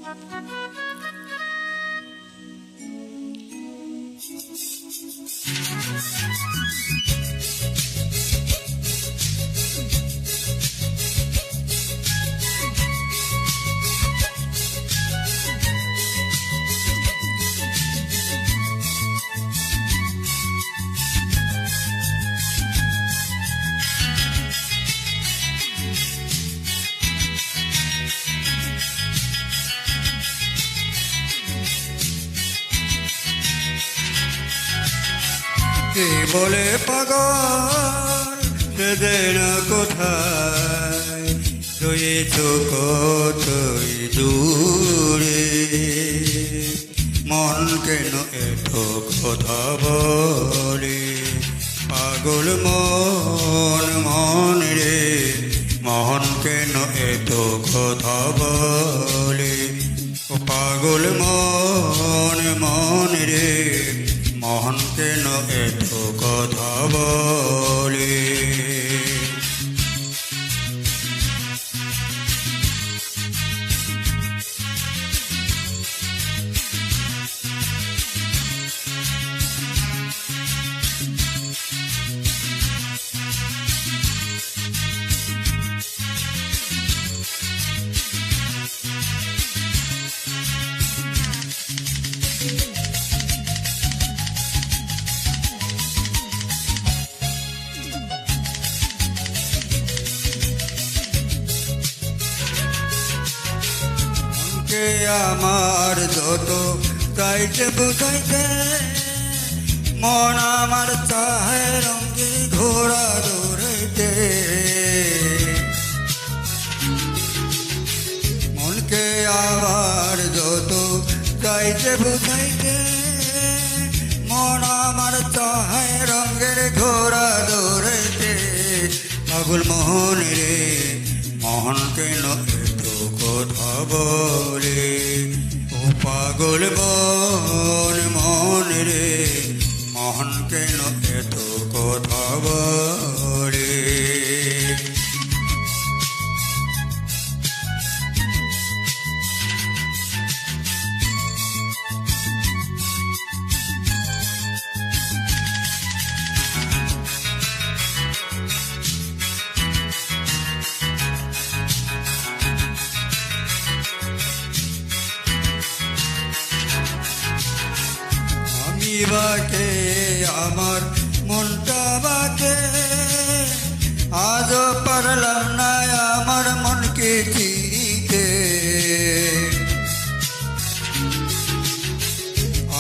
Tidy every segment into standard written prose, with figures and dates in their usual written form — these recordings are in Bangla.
কে বলে পাগল সেদিন কোথায় রয়েছ কতই দূরে মন কেন এত কথা বলে পাগল মন মন রে মন কেন এত কথা বলে ও পাগল মন মন রে মন কেন এত কথা বলে আমার যত চাইতে বুঝাইতে মন আমার চাহে রঙে ঘোড়া দৌড়াইতে মনকে আবার যত চাইতে বুঝাইতে মন আমার চাহে রঙের ঘোড়া দৌড়াইতে পাগল মোহন রে মোহন কেন কথা বলে ও পাগল মন মন রে মোহন কেন এত কথা বলে বাকে আমার মনটা বাকে আজও পারলাম না আমার মনকে চিনতে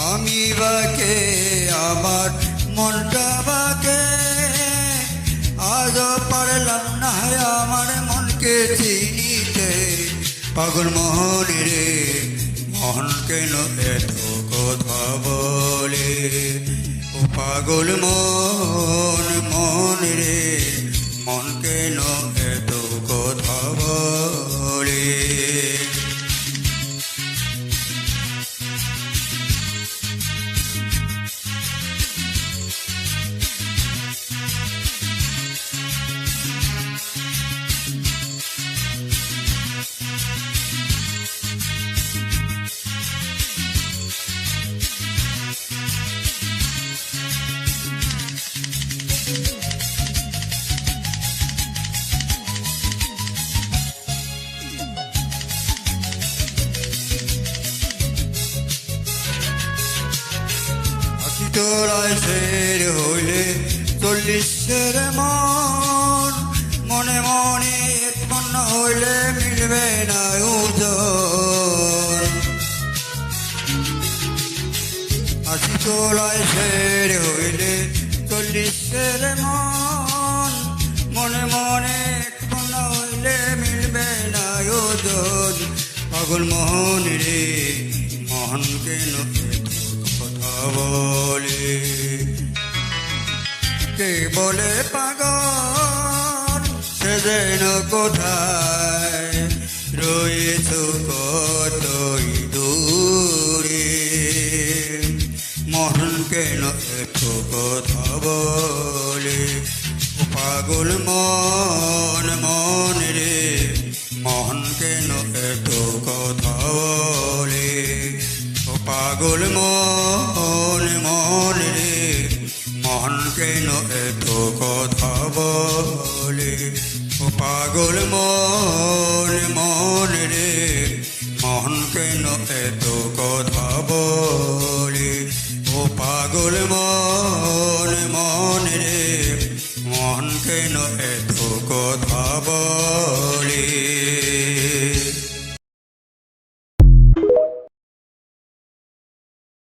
আমি বাকে আমার মনটা বাকে আজও পারলাম না আমার মনকে চিনিতে পাগল মোহন রে মোহন কেন এত কথা বলে ও পাগল মন মন রে মন কেন এত কথা বলে তোরায় ফের হইলে 40 মন মনে মনে উৎপন্ন হইলে মিলবে না ওজন আশি তোলায় ফের হইলে 40 মন মনে মনে উৎপন্ন হইলে মিলবে না ওজন পাগল মোহন রে মোহন কেন বলে কে বলে পাগল সেদিন কোথায় রয়েছ কতই দূরে মোহন কেন এত কথা বলে পাগল মন মন রে মোহন কেন এত কথা পাগল মন মন রে মন কেন এত কথা বলে ও পাগল মন মন রে মন কেন এত কথা বলে ও পাগল মন মন রে মন কেন এত কথা বলে